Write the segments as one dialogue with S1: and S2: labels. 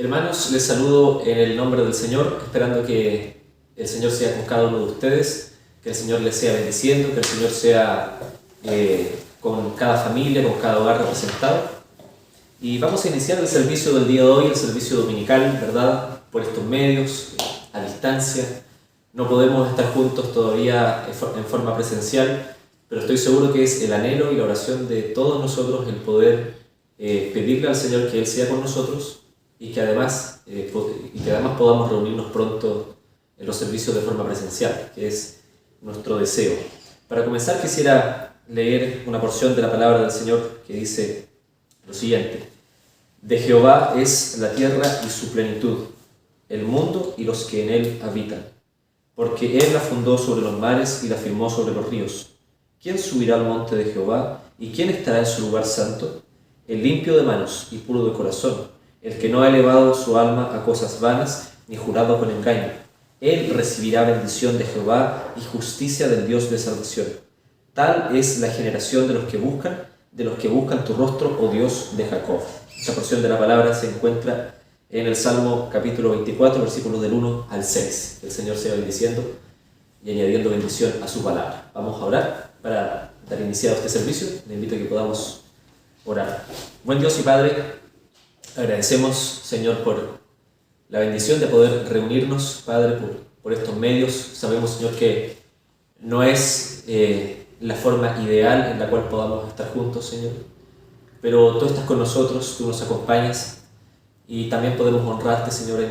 S1: Hermanos, les saludo en el nombre del Señor, esperando que el Señor sea con cada uno de ustedes, que el Señor les sea bendiciendo, que el Señor sea con cada familia, con cada hogar representado. Y vamos a iniciar el servicio del día de hoy, el servicio dominical, ¿verdad? Por estos medios, a distancia. No podemos estar juntos todavía en forma presencial, pero estoy seguro que es el anhelo y la oración de todos nosotros el poder pedirle al Señor que Él sea con nosotros y que además podamos reunirnos pronto en los servicios de forma presencial, que es nuestro deseo. Para comenzar quisiera leer una porción de la palabra del Señor que dice lo siguiente: de Jehová es la tierra y su plenitud, el mundo y los que en él habitan. Porque Él la fundó sobre los mares y la firmó sobre los ríos. ¿Quién subirá al monte de Jehová? ¿Y quién estará en su lugar santo? El limpio de manos y puro de corazón, el que no ha elevado su alma a cosas vanas, ni jurado con engaño. Él recibirá bendición de Jehová y justicia del Dios de salvación. Tal es la generación de los que buscan tu rostro, oh Dios de Jacob. Esta porción de la palabra se encuentra en el Salmo capítulo 24, versículos del 1 al 6. Que el Señor sea bendiciendo y añadiendo bendición a su palabra. Vamos a orar para dar iniciado este servicio. Le invito a que podamos orar. Buen Dios y Padre, agradecemos, Señor, por la bendición de poder reunirnos, Padre, por estos medios. Sabemos, Señor, que no es la forma ideal en la cual podamos estar juntos, Señor, pero tú estás con nosotros, tú nos acompañas y también podemos honrarte, Señor,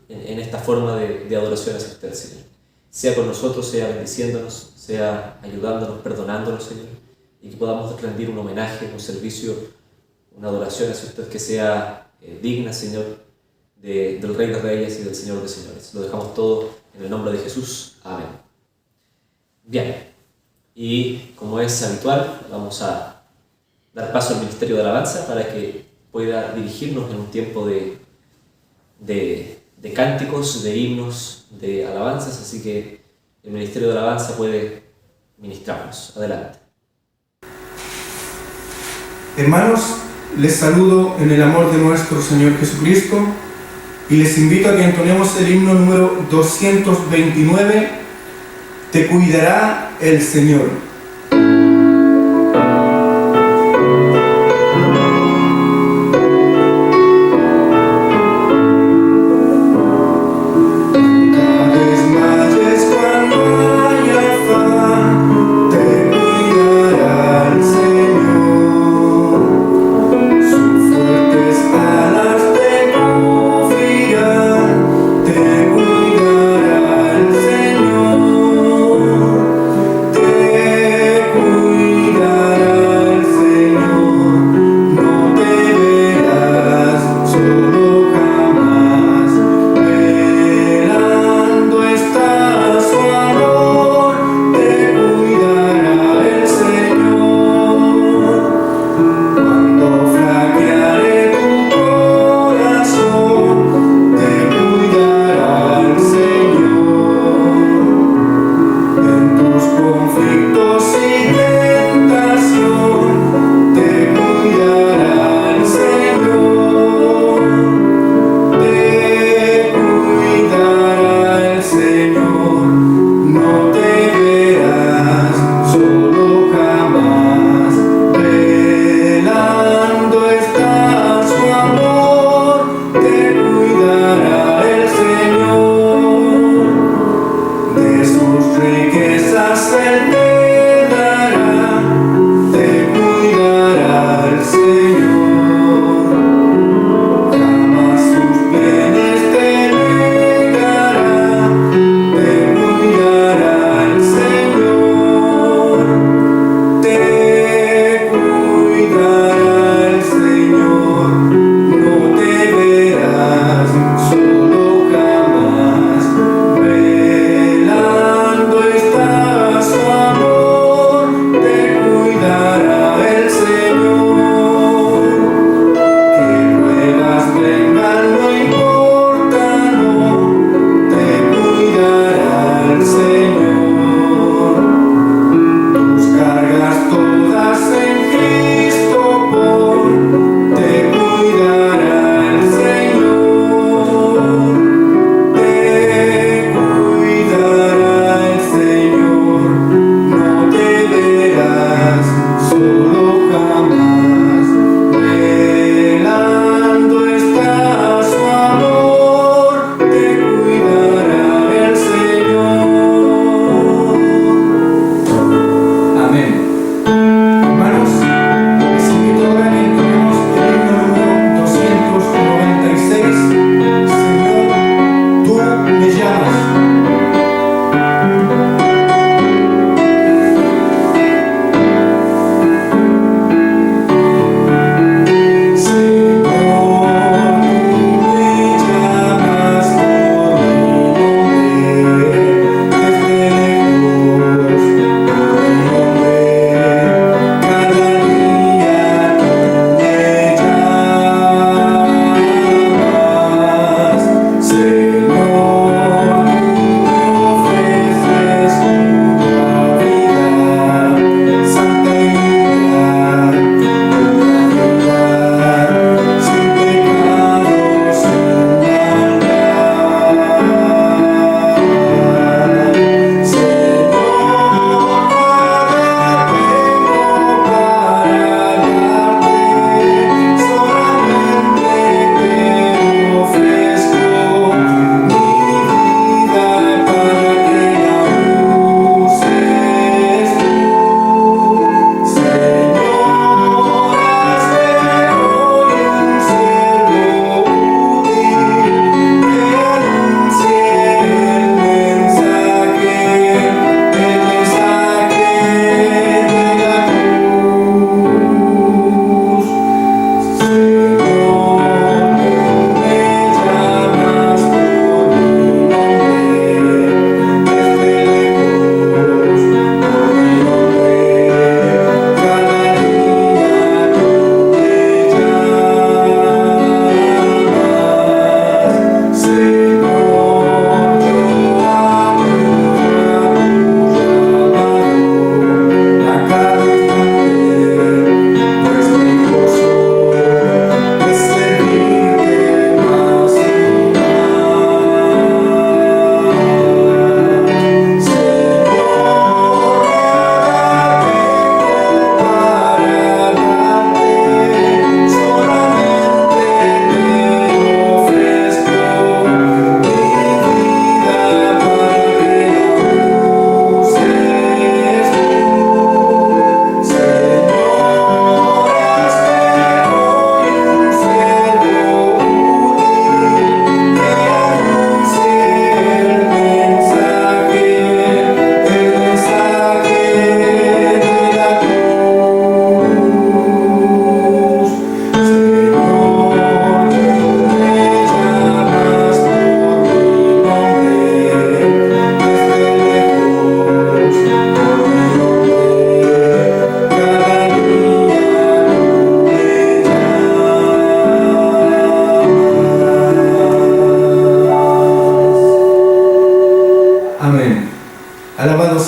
S1: en esta forma de adoración hacia usted, Señor. Sea con nosotros, sea bendiciéndonos, sea ayudándonos, perdonándonos, Señor, y que podamos rendir un homenaje, un servicio, una adoración hacia usted que sea digna, Señor, del Rey de Reyes y del Señor de Señores. Lo dejamos todo en el nombre de Jesús. Amén. Bien, y como es habitual, vamos a dar paso al Ministerio de Alabanza para que pueda dirigirnos en un tiempo de cánticos, de himnos, de alabanzas, así que el Ministerio de Alabanza puede ministrarnos. Adelante.
S2: Hermanos, les saludo en el amor de nuestro Señor Jesucristo y les invito a que entonemos el himno número 229, Te cuidará el Señor.
S3: Te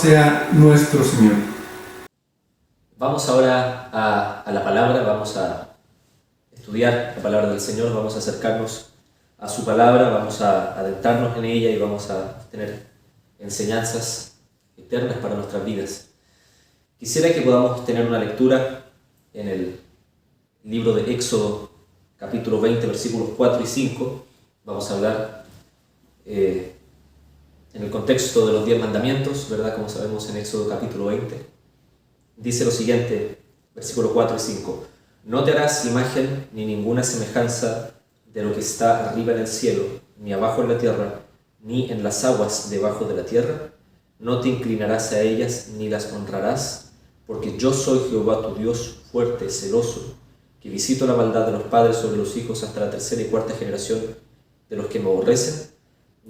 S2: sea nuestro Señor.
S1: Vamos ahora a la palabra, vamos a estudiar la palabra del Señor, vamos a acercarnos a su palabra, vamos a adentrarnos en ella y vamos a tener enseñanzas eternas para nuestras vidas. Quisiera que podamos tener una lectura en el libro de Éxodo, capítulo 20, versículos 4 y 5. Vamos a hablar en el contexto de los 10 mandamientos, ¿verdad? Como sabemos en Éxodo capítulo 20. Dice lo siguiente, versículos 4 y 5. No te harás imagen ni ninguna semejanza de lo que está arriba en el cielo, ni abajo en la tierra, ni en las aguas debajo de la tierra. No te inclinarás a ellas, ni las honrarás, porque yo soy Jehová tu Dios, fuerte, celoso, que visito la maldad de los padres sobre los hijos hasta la tercera y cuarta generación de los que me aborrecen,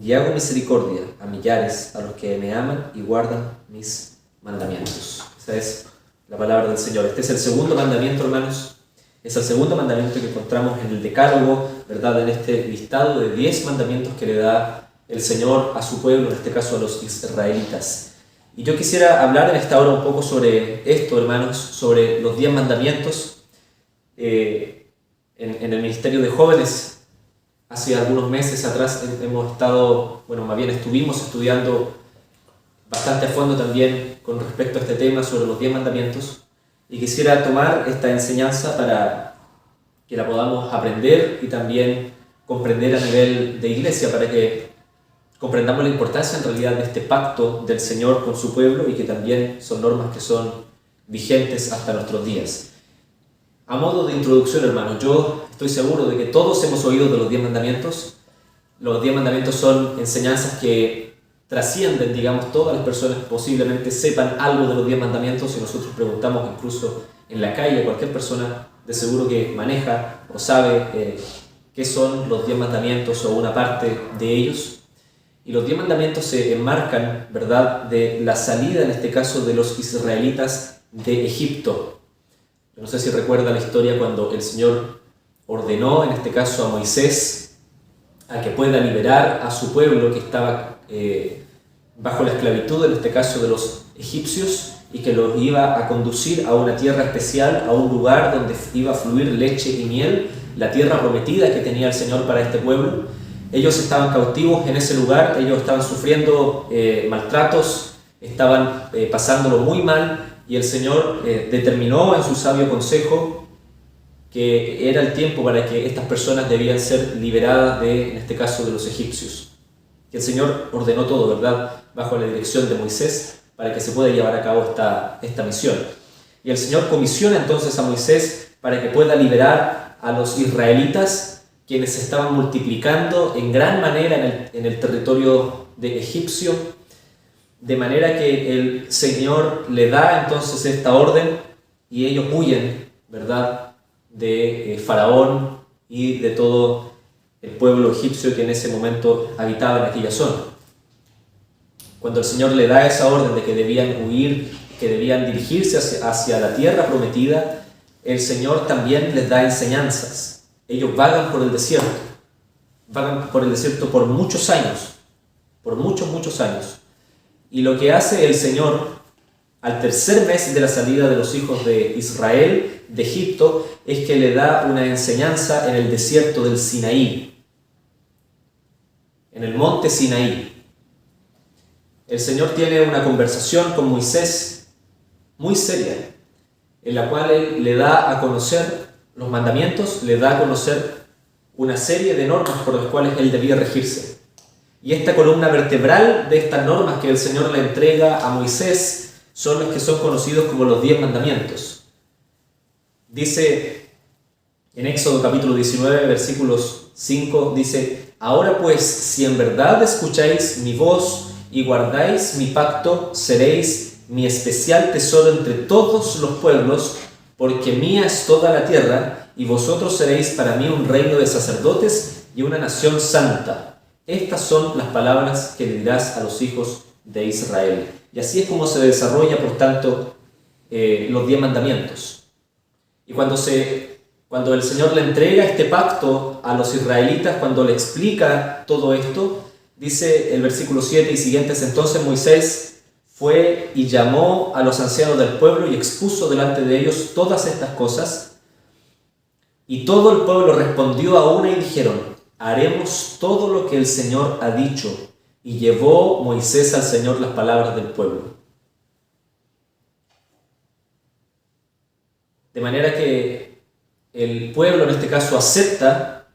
S1: y hago misericordia a millares, a los que me aman y guardan mis mandamientos. Esa es la palabra del Señor. Este es el segundo mandamiento, hermanos. Es el segundo mandamiento que encontramos en el Decálogo, ¿verdad? En este listado de 10 mandamientos que le da el Señor a su pueblo, en este caso a los israelitas. Y yo quisiera hablar en esta hora un poco sobre esto, hermanos, sobre los 10 mandamientos. En el Ministerio de Jóvenes, hace algunos meses atrás hemos estado, más bien estuvimos estudiando bastante a fondo también con respecto a este tema sobre los 10 mandamientos, y quisiera tomar esta enseñanza para que la podamos aprender y también comprender a nivel de iglesia, para que comprendamos la importancia en realidad de este pacto del Señor con su pueblo y que también son normas que son vigentes hasta nuestros días. A modo de introducción, hermanos, yo estoy seguro de que todos hemos oído de los 10 mandamientos. Los 10 mandamientos son enseñanzas que trascienden, todas las personas posiblemente sepan algo de los 10 mandamientos. Si nosotros preguntamos incluso en la calle a cualquier persona, de seguro que maneja o sabe qué son los 10 mandamientos o una parte de ellos. Y los 10 mandamientos se enmarcan, ¿verdad?, de la salida, en este caso, de los israelitas de Egipto. No sé si recuerda la historia cuando el Señor ordenó, en este caso a Moisés, a que pueda liberar a su pueblo que estaba bajo la esclavitud, en este caso de los egipcios, y que los iba a conducir a una tierra especial, a un lugar donde iba a fluir leche y miel, la tierra prometida que tenía el Señor para este pueblo. Ellos estaban cautivos en ese lugar, ellos estaban sufriendo maltratos, estaban pasándolo muy mal, y el Señor determinó en su sabio consejo que era el tiempo para que estas personas debían ser liberadas en este caso, de los egipcios. Y el Señor ordenó todo, ¿verdad?, bajo la dirección de Moisés, para que se pueda llevar a cabo esta misión. Y el Señor comisiona entonces a Moisés para que pueda liberar a los israelitas, quienes se estaban multiplicando en gran manera en el territorio de egipcio, de manera que el Señor le da entonces esta orden y ellos huyen, ¿verdad?, de Faraón y de todo el pueblo egipcio que en ese momento habitaba en aquella zona. Cuando el Señor le da esa orden de que debían huir, que debían dirigirse hacia la tierra prometida, el Señor también les da enseñanzas. Ellos vagan por el desierto por muchos años, por muchos años. Y lo que hace el Señor al tercer mes de la salida de los hijos de Israel de Egipto es que le da una enseñanza en el desierto del Sinaí, en el monte Sinaí. El Señor tiene una conversación con Moisés muy seria, en la cual Él le da a conocer los mandamientos, le da a conocer una serie de normas por las cuales Él debía regirse. Y esta columna vertebral de estas normas que el Señor le entrega a Moisés son los que son conocidos como los 10 mandamientos. Dice en Éxodo capítulo 19, versículos 5, dice: Ahora pues, si en verdad escucháis mi voz y guardáis mi pacto, seréis mi especial tesoro entre todos los pueblos, porque mía es toda la tierra, y vosotros seréis para mí un reino de sacerdotes y una nación santa. Estas son las palabras que le dirás a los hijos de Israel. Y así es como se desarrolla, por tanto, los 10 mandamientos. Y cuando el Señor le entrega este pacto a los israelitas, cuando le explica todo esto, dice el versículo 7 y siguientes: Entonces Moisés fue y llamó a los ancianos del pueblo y expuso delante de ellos todas estas cosas. Y todo el pueblo respondió a una y dijeron: haremos todo lo que el Señor ha dicho. Y llevó Moisés al Señor las palabras del pueblo. De manera que el pueblo en este caso acepta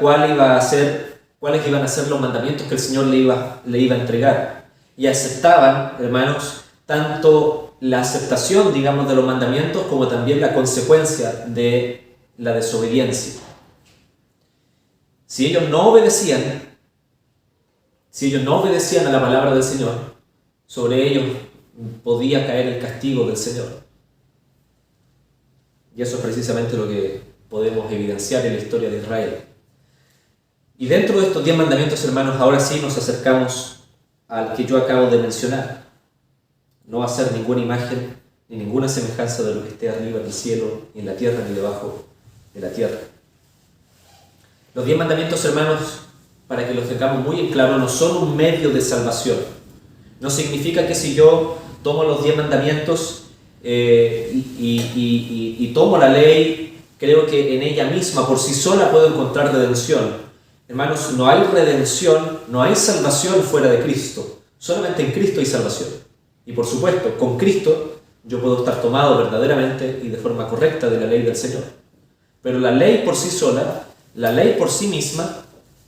S1: cuáles iban a ser los mandamientos que el Señor le iba a entregar. Y aceptaban, hermanos, tanto la aceptación, digamos, de los mandamientos como también la consecuencia de la desobediencia. Si ellos no obedecían a la palabra del Señor, sobre ellos podía caer el castigo del Señor. Y eso es precisamente lo que podemos evidenciar en la historia de Israel. Y dentro de estos 10 mandamientos, hermanos, ahora sí nos acercamos al que yo acabo de mencionar. No hacer ninguna imagen ni ninguna semejanza de lo que esté arriba en el cielo, ni en la tierra, ni debajo de la tierra. Los 10 mandamientos, hermanos, para que los tengamos muy en claro, no son un medio de salvación. No significa que si yo tomo los 10 mandamientos y tomo la ley, creo que en ella misma, por sí sola, puedo encontrar redención. Hermanos, no hay redención, no hay salvación fuera de Cristo. Solamente en Cristo hay salvación. Y por supuesto, con Cristo yo puedo estar tomado verdaderamente y de forma correcta de la ley del Señor. Pero la ley por sí sola, la ley por sí misma,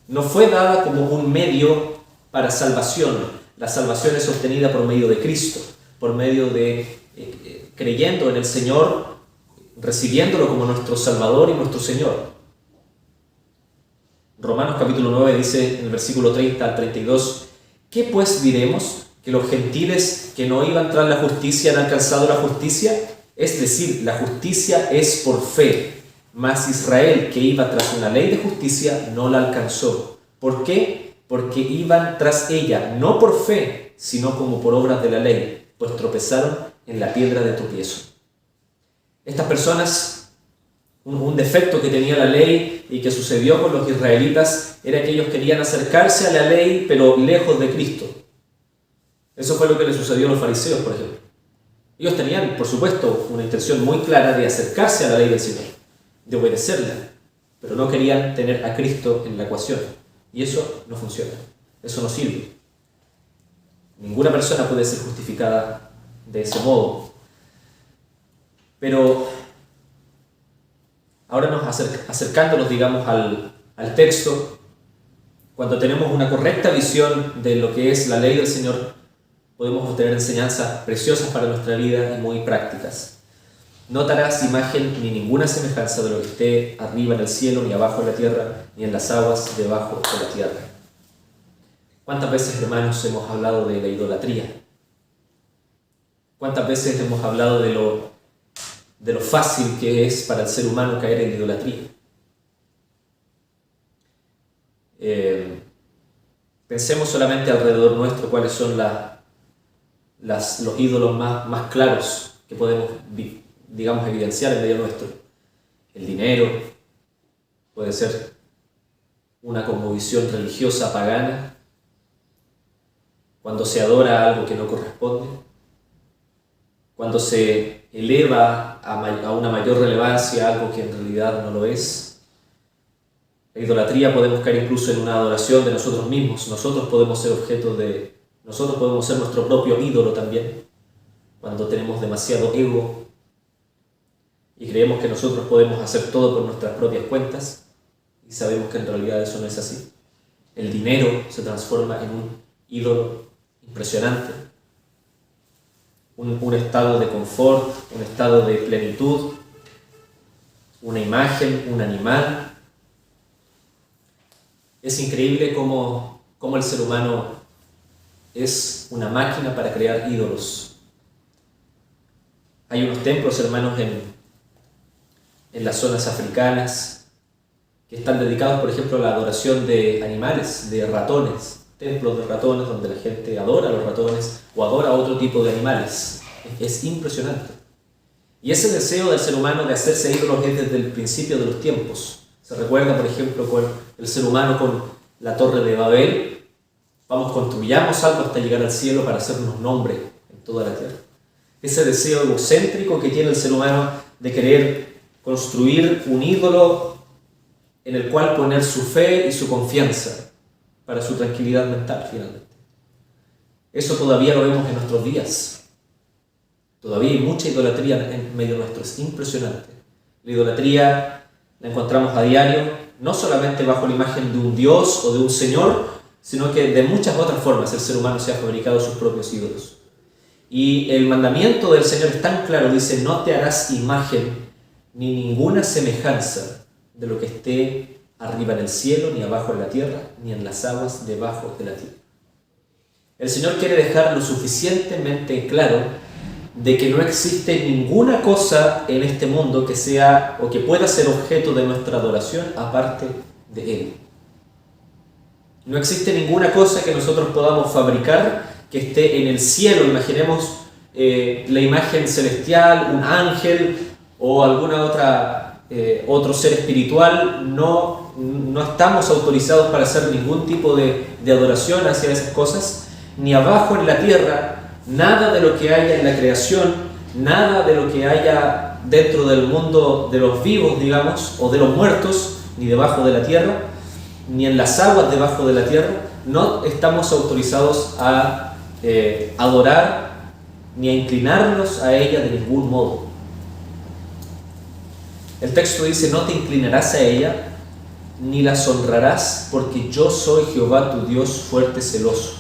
S1: no fue dada como un medio para salvación. La salvación es obtenida por medio de Cristo, por medio de creyendo en el Señor, recibiéndolo como nuestro Salvador y nuestro Señor. Romanos capítulo 9 dice en el versículo 30 al 32: ¿qué pues diremos? ¿Que los gentiles que no iban tras la justicia han alcanzado la justicia? Es decir, la justicia es por fe. Mas Israel, que iba tras una ley de justicia, no la alcanzó. ¿Por qué? Porque iban tras ella, no por fe, sino como por obras de la ley, pues tropezaron en la piedra de tropiezo. Estas personas, un defecto que tenía la ley y que sucedió con los israelitas, era que ellos querían acercarse a la ley, pero lejos de Cristo. Eso fue lo que le sucedió a los fariseos, por ejemplo. Ellos tenían, por supuesto, una intención muy clara de acercarse a la ley del Señor, de obedecerla, pero no querían tener a Cristo en la ecuación. Y eso no funciona, eso no sirve. Ninguna persona puede ser justificada de ese modo. Pero ahora acercándonos, digamos, al texto, cuando tenemos una correcta visión de lo que es la ley del Señor, podemos obtener enseñanzas preciosas para nuestra vida y muy prácticas. No te harás imagen ni ninguna semejanza de lo que esté arriba en el cielo, ni abajo en la tierra, ni en las aguas debajo de la tierra. ¿Cuántas veces, hermanos, hemos hablado de la idolatría? ¿Cuántas veces hemos hablado de lo fácil que es para el ser humano caer en la idolatría? Pensemos solamente alrededor nuestro cuáles son los ídolos más claros que podemos, digamos, evidenciar en medio nuestro. El dinero puede ser una cosmovisión religiosa pagana, cuando se adora algo que no corresponde, cuando se eleva a una mayor relevancia algo que en realidad no lo es. La idolatría podemos caer incluso en una adoración de nosotros mismos. Nosotros podemos ser nosotros podemos ser nuestro propio ídolo también, cuando tenemos demasiado ego y creemos que nosotros podemos hacer todo por nuestras propias cuentas y sabemos que en realidad eso no es así. El dinero se transforma en un ídolo impresionante, un estado de confort, un estado de plenitud, una imagen, un animal. Es increíble cómo el ser humano es una máquina para crear ídolos. Hay unos templos, hermanos, en las zonas africanas que están dedicados, por ejemplo, a la adoración de animales, de ratones. Templos de ratones donde la gente adora a los ratones o adora a otro tipo de animales. Es impresionante. Y ese deseo del ser humano de hacerse ídolos es desde el principio de los tiempos. Se recuerda, por ejemplo, con el ser humano con la Torre de Babel. Vamos, construyamos algo hasta llegar al cielo para hacernos nombre en toda la tierra. Ese deseo egocéntrico que tiene el ser humano de querer construir un ídolo en el cual poner su fe y su confianza para su tranquilidad mental finalmente. Eso todavía lo vemos en nuestros días. Todavía hay mucha idolatría en medio nuestro, es impresionante. La idolatría la encontramos a diario, no solamente bajo la imagen de un Dios o de un Señor, sino que de muchas otras formas el ser humano se ha fabricado sus propios ídolos. Y el mandamiento del Señor es tan claro, dice: no te harás imagen ni ninguna semejanza de lo que esté arriba en el cielo, ni abajo en la tierra, ni en las aguas debajo de la tierra. El Señor quiere dejar lo suficientemente claro de que no existe ninguna cosa en este mundo que sea o que pueda ser objeto de nuestra adoración aparte de Él. No existe ninguna cosa que nosotros podamos fabricar que esté en el cielo. Imaginemos la imagen celestial, un ángel o alguna otro ser espiritual. No estamos autorizados para hacer ningún tipo de adoración hacia esas cosas, ni abajo en la tierra. Nada de lo que haya en la creación, nada de lo que haya dentro del mundo de los vivos, digamos, o de los muertos, ni debajo de la tierra, ni en las aguas debajo de la tierra, no estamos autorizados a adorar ni a inclinarnos a ella de ningún modo. El texto dice: no te inclinarás a ella, ni las honrarás, porque yo soy Jehová tu Dios fuerte, celoso.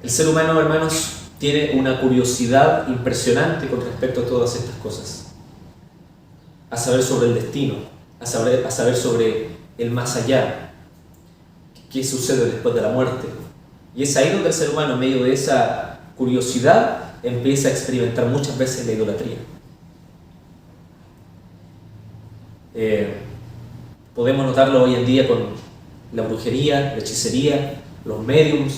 S1: El ser humano, hermanos, tiene una curiosidad impresionante con respecto a todas estas cosas. A saber sobre el destino, a saber sobre el más allá, qué sucede después de la muerte. Y es ahí donde el ser humano, en medio de esa curiosidad, empieza a experimentar muchas veces la idolatría. Podemos notarlo hoy en día con la brujería, la hechicería, los médiums,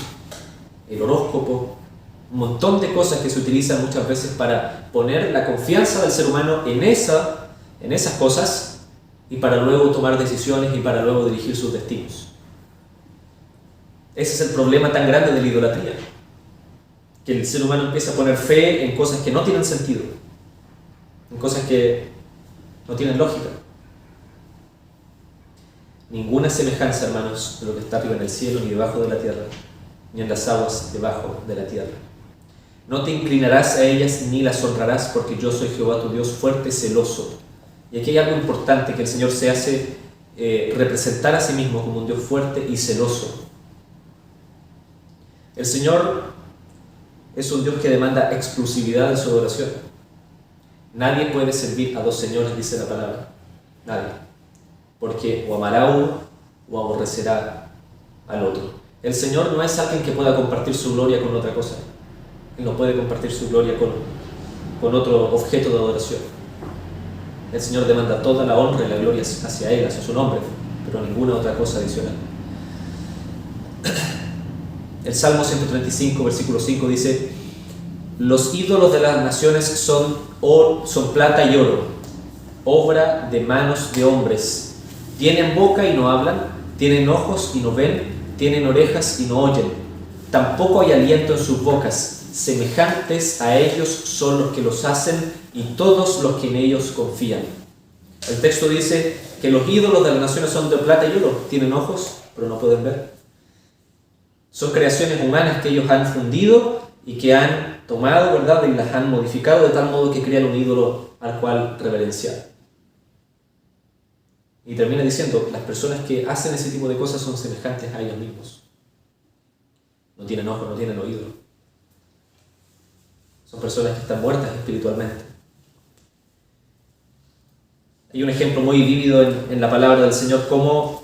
S1: el horóscopo, un montón de cosas que se utilizan muchas veces para poner la confianza del ser humano en esas cosas y para luego tomar decisiones y para luego dirigir sus destinos. Ese es el problema tan grande de la idolatría, que el ser humano empieza a poner fe en cosas que no tienen sentido, en cosas que no tienen lógica. Ninguna semejanza, hermanos, de lo que está arriba en el cielo, ni debajo de la tierra, ni en las aguas debajo de la tierra. No te inclinarás a ellas ni las honrarás, porque yo soy Jehová tu Dios fuerte, celoso. Y aquí hay algo importante, que el Señor se hace representar a sí mismo como un Dios fuerte y celoso. El Señor es un Dios que demanda exclusividad en su adoración. Nadie puede servir a dos señores, dice la palabra. Nadie. Porque o amará a uno o aborrecerá al otro. El Señor no es alguien que pueda compartir su gloria con otra cosa. Él no puede compartir su gloria con otro objeto de adoración. El Señor demanda toda la honra y la gloria hacia Él, hacia su nombre, pero ninguna otra cosa adicional. El Salmo 135, versículo 5 dice: los ídolos de las naciones son plata y oro, obra de manos de hombres. Tienen boca y no hablan, tienen ojos y no ven, tienen orejas y no oyen. Tampoco hay aliento en sus bocas. Semejantes a ellos son los que los hacen y todos los que en ellos confían. El texto dice que los ídolos de las naciones son de plata y oro. Tienen ojos, pero no pueden ver. Son creaciones humanas que ellos han fundido y que han tomado, ¿verdad?, y las han modificado de tal modo que crean un ídolo al cual reverenciar. Y termina diciendo: las personas que hacen ese tipo de cosas son semejantes a ellos mismos. No tienen ojos, no tienen oído. Son personas que están muertas espiritualmente. Hay un ejemplo muy vívido en la palabra del Señor, cómo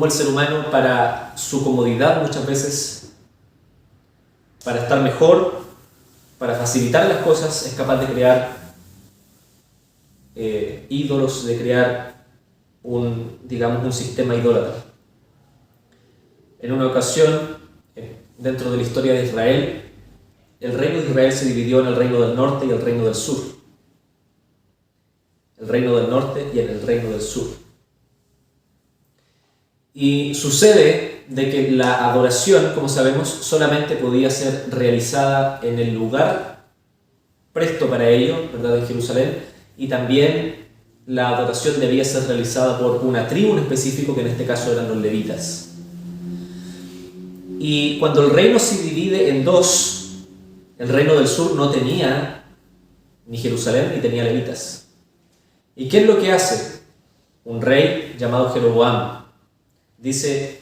S1: el ser humano, para su comodidad muchas veces, para estar mejor, para facilitar las cosas, es capaz de crear ídolos, de crear un sistema idólatra. En una ocasión, dentro de la historia de Israel, el reino de Israel se dividió en el reino del norte y el reino del sur. El reino del norte y en el reino del sur. Y sucede de que la adoración, como sabemos, solamente podía ser realizada en el lugar presto para ello, ¿verdad?, en Jerusalén, y también la adoración debía ser realizada por una tribu en específico, que en este caso eran los levitas. Y cuando el reino se divide en dos, el reino del sur no tenía ni Jerusalén ni tenía levitas. ¿Y qué es lo que hace? Un rey llamado Jeroboam dice: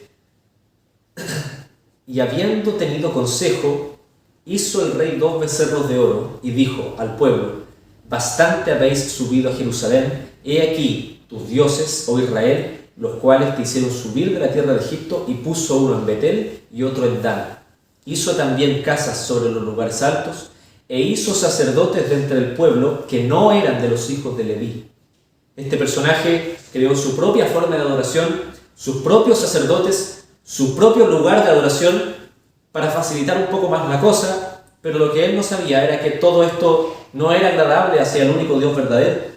S1: y habiendo tenido consejo, hizo el rey 2 becerros de oro y dijo al pueblo: bastante habéis subido a Jerusalén, he aquí tus dioses, oh Israel, los cuales te hicieron subir de la tierra de Egipto, y puso uno en Betel y otro en Dan. Hizo también casas sobre los lugares altos, e hizo sacerdotes de entre el pueblo que no eran de los hijos de Leví. Este personaje creó su propia forma de adoración, sus propios sacerdotes, su propio lugar de adoración, para facilitar un poco más la cosa, pero lo que él no sabía era que todo esto no era agradable hacia el único Dios verdadero,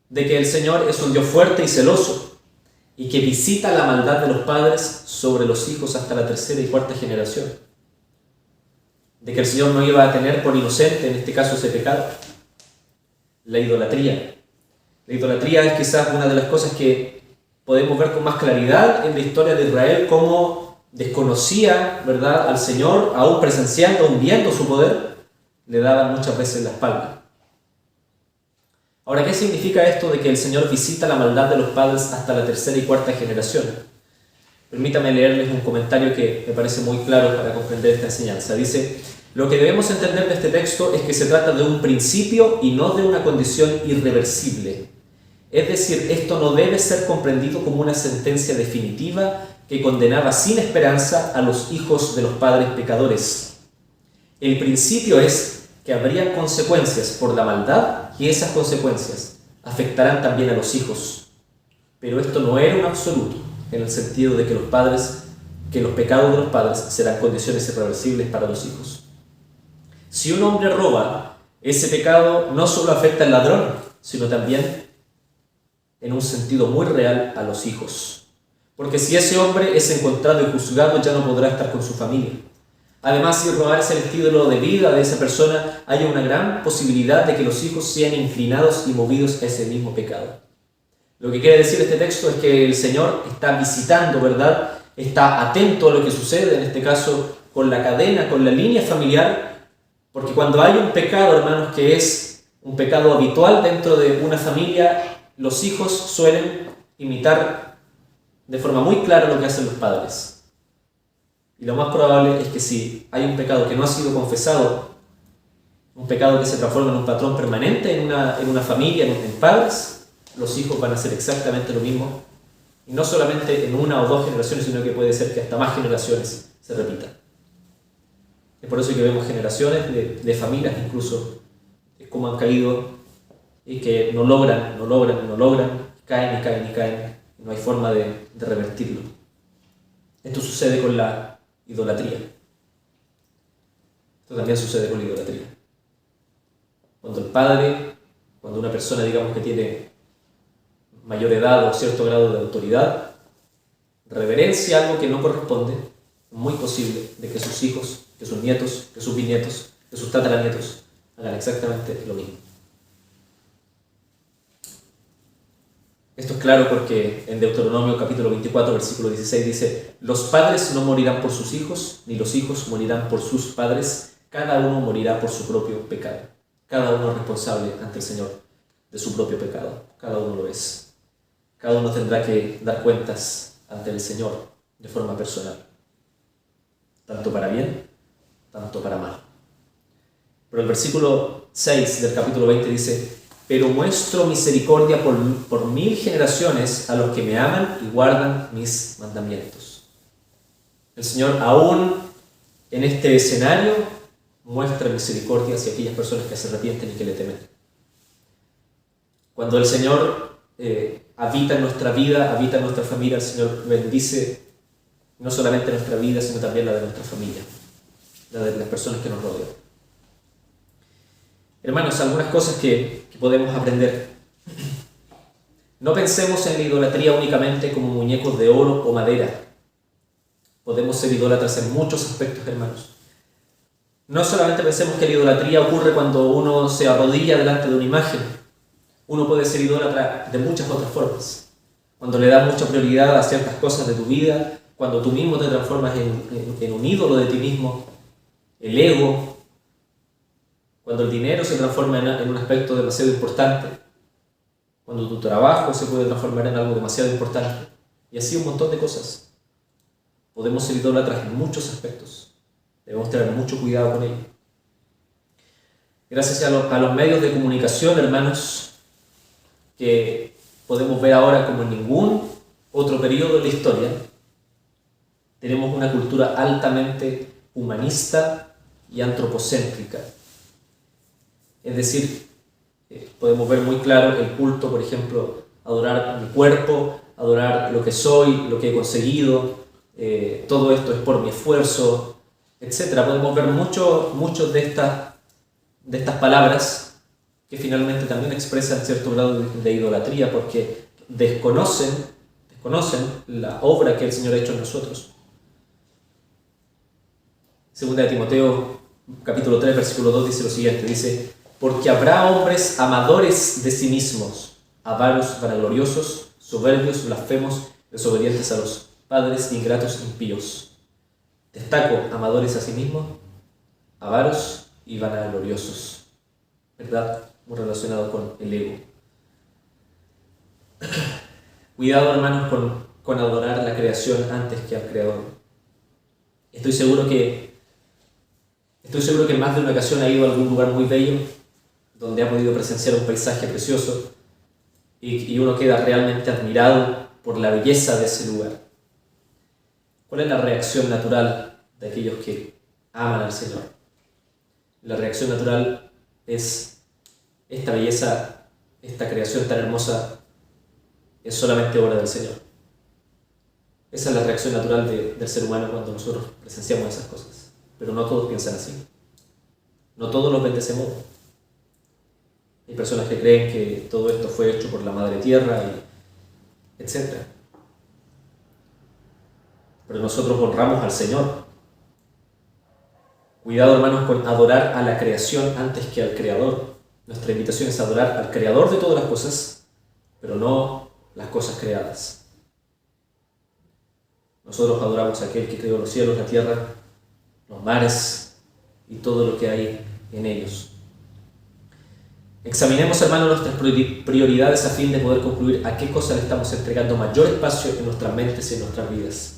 S1: de que el Señor es un Dios fuerte y celoso, y que visita la maldad de los padres sobre los hijos hasta la tercera y cuarta generación, de que el Señor no iba a tener por inocente, en este caso, ese pecado, la idolatría. La idolatría es quizás una de las cosas que podemos ver con más claridad en la historia de Israel, cómo desconocía, ¿verdad?, al Señor, aún presenciando, aún viendo su poder, le daban muchas veces la espalda. Ahora, ¿qué significa esto de que el Señor visita la maldad de los padres hasta la tercera y cuarta generación? Permítame leerles un comentario que me parece muy claro para comprender esta enseñanza. Dice: lo que debemos entender de este texto es que se trata de un principio y no de una condición irreversible. Es decir, esto no debe ser comprendido como una sentencia definitiva que condenaba sin esperanza a los hijos de los padres pecadores. El principio es que habría consecuencias por la maldad, y esas consecuencias afectarán también a los hijos. Pero esto no era un absoluto, en el sentido de que los pecados de los padres serán condiciones irreversibles para los hijos. Si un hombre roba, ese pecado no solo afecta al ladrón, sino también, en un sentido muy real, a los hijos. Porque si ese hombre es encontrado y juzgado, ya no podrá estar con su familia. Además, si robar es el estilo de vida de esa persona, hay una gran posibilidad de que los hijos sean inclinados y movidos a ese mismo pecado. Lo que quiere decir este texto es que el Señor está visitando, ¿verdad?, está atento a lo que sucede, en este caso, con la cadena, con la línea familiar, porque cuando hay un pecado, hermanos, que es un pecado habitual dentro de una familia, los hijos suelen imitar de forma muy clara lo que hacen los padres. Y lo más probable es que si hay un pecado que no ha sido confesado, un pecado que se transforma en un patrón permanente en una familia, en padres, los hijos van a hacer exactamente lo mismo. Y no solamente en una o dos generaciones, sino que puede ser que hasta más generaciones se repitan. Es por eso que vemos generaciones de familias incluso como han caído y que no logran, caen y caen y caen. Y no hay forma de revertirlo. Esto sucede con la idolatría. Esto también sucede con la idolatría. Cuando una persona, digamos, que tiene mayor edad o cierto grado de autoridad, reverencia algo que no corresponde, es muy posible de que sus hijos, que sus nietos, que sus bisnietos, que sus tataranietos hagan exactamente lo mismo. Esto es claro porque en Deuteronomio capítulo 24, versículo 16 dice: los padres no morirán por sus hijos, ni los hijos morirán por sus padres, cada uno morirá por su propio pecado. Cada uno es responsable ante el Señor de su propio pecado, cada uno lo es. Cada uno tendrá que dar cuentas ante el Señor de forma personal, tanto para bien, tanto para mal. Pero el versículo 6 del capítulo 20 dice: pero muestro misericordia por 1000 generaciones a los que me aman y guardan mis mandamientos. El Señor, aún en este escenario, muestra misericordia hacia aquellas personas que se arrepienten y que le temen. Cuando el Señor habita en nuestra vida, habita en nuestra familia, el Señor bendice no solamente nuestra vida, sino también la de nuestra familia, la de las personas que nos rodean. Hermanos, algunas cosas que podemos aprender. No pensemos en la idolatría únicamente como muñecos de oro o madera. Podemos ser idólatras en muchos aspectos, hermanos. No solamente pensemos que la idolatría ocurre cuando uno se arrodilla delante de una imagen. Uno puede ser idólatra de muchas otras formas. Cuando le das mucha prioridad a ciertas cosas de tu vida, cuando tú mismo te transformas en un ídolo de ti mismo, el ego, cuando el dinero se transforma en un aspecto demasiado importante, cuando tu trabajo se puede transformar en algo demasiado importante, y así un montón de cosas. Podemos ser idólatras en muchos aspectos. Debemos tener mucho cuidado con ello. Gracias a los medios de comunicación, hermanos, que podemos ver ahora como en ningún otro periodo de la historia, tenemos una cultura altamente humanista y antropocéntrica. Es decir, podemos ver muy claro el culto, por ejemplo, adorar mi cuerpo, adorar lo que soy, lo que he conseguido, todo esto es por mi esfuerzo, etc. Podemos ver muchos de estas palabras que finalmente también expresan cierto grado de idolatría porque desconocen la obra que el Señor ha hecho en nosotros. Segunda de Timoteo, capítulo 3, versículo 2 dice lo siguiente, dice: porque habrá hombres amadores de sí mismos, avaros, vanagloriosos, soberbios, blasfemos, desobedientes a los padres, ingratos, impíos. Destaco, amadores a sí mismos, avaros y vanagloriosos. ¿Verdad? Muy relacionado con el ego. Cuidado, hermanos, con adorar la creación antes que al Creador. Estoy seguro que en más de una ocasión ha ido a algún lugar muy bello, donde ha podido presenciar un paisaje precioso y uno queda realmente admirado por la belleza de ese lugar. ¿Cuál es la reacción natural de aquellos que aman al Señor? La reacción natural es: esta belleza, esta creación tan hermosa es solamente obra del Señor. Esa es la reacción natural del ser humano cuando nosotros presenciamos esas cosas. Pero no todos piensan así. No todos los ven de ese modo. Hay personas que creen que todo esto fue hecho por la Madre Tierra, etc. Pero nosotros honramos al Señor. Cuidado, hermanos, con adorar a la creación antes que al Creador. Nuestra invitación es adorar al Creador de todas las cosas, pero no las cosas creadas. Nosotros adoramos a aquel que creó los cielos, la tierra, los mares y todo lo que hay en ellos. Examinemos, hermanos, nuestras prioridades a fin de poder concluir a qué cosa le estamos entregando mayor espacio en nuestras mentes y en nuestras vidas.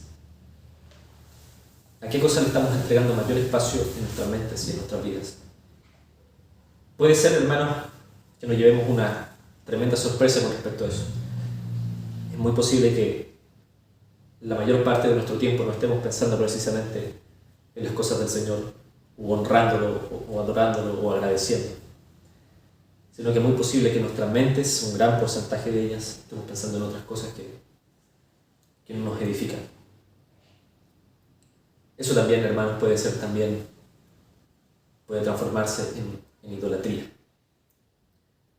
S1: ¿A qué cosa le estamos entregando mayor espacio en nuestras mentes y en nuestras vidas? Puede ser, hermanos, que nos llevemos una tremenda sorpresa con respecto a eso. Es muy posible que la mayor parte de nuestro tiempo no estemos pensando precisamente en las cosas del Señor, o honrándolo, o adorándolo, o agradeciendo, sino que es muy posible que en nuestras mentes, un gran porcentaje de ellas, estemos pensando en otras cosas que no nos edifican. Eso también, hermanos, puede transformarse en idolatría.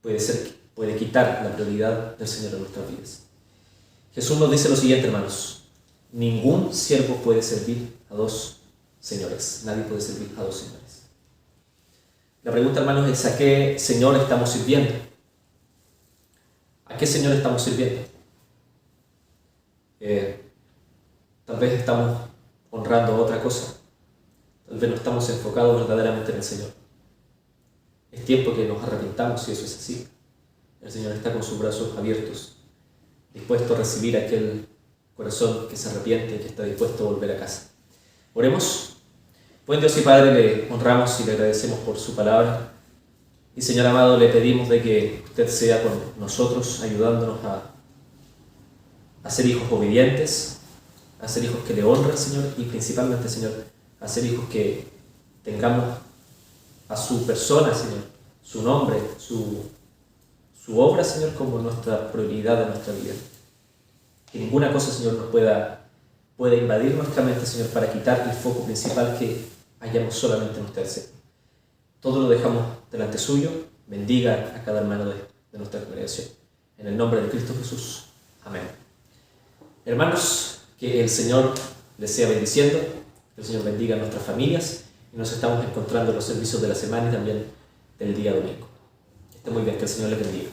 S1: Puede quitar la prioridad del Señor en nuestras vidas. Jesús nos dice lo siguiente, hermanos: ningún siervo puede servir a dos señores. Nadie puede servir a dos señores. La pregunta, hermanos, es: ¿a qué Señor estamos sirviendo? ¿A qué Señor estamos sirviendo? Tal vez estamos honrando a otra cosa. Tal vez no estamos enfocados verdaderamente en el Señor. Es tiempo que nos arrepintamos si eso es así. El Señor está con sus brazos abiertos, dispuesto a recibir a aquel corazón que se arrepiente y que está dispuesto a volver a casa. Oremos. Buen Dios y Padre, le honramos y le agradecemos por su palabra. Y Señor amado, le pedimos de que usted sea con nosotros, ayudándonos a ser hijos obedientes, a ser hijos que le honran, Señor, y principalmente, Señor, a ser hijos que tengamos a su persona, Señor, su nombre, su obra, Señor, como nuestra prioridad de nuestra vida. Que ninguna cosa, Señor, nos pueda invadir nuestra mente, Señor, para quitar el foco principal que hallamos solamente en usted, Señor. Todo lo dejamos delante suyo. Bendiga a cada hermano de nuestra congregación. En el nombre de Cristo Jesús. Amén. Hermanos, que el Señor les sea bendiciendo, que el Señor bendiga a nuestras familias y nos estamos encontrando en los servicios de la semana y también del día domingo. Que esté muy bien, que el Señor les bendiga.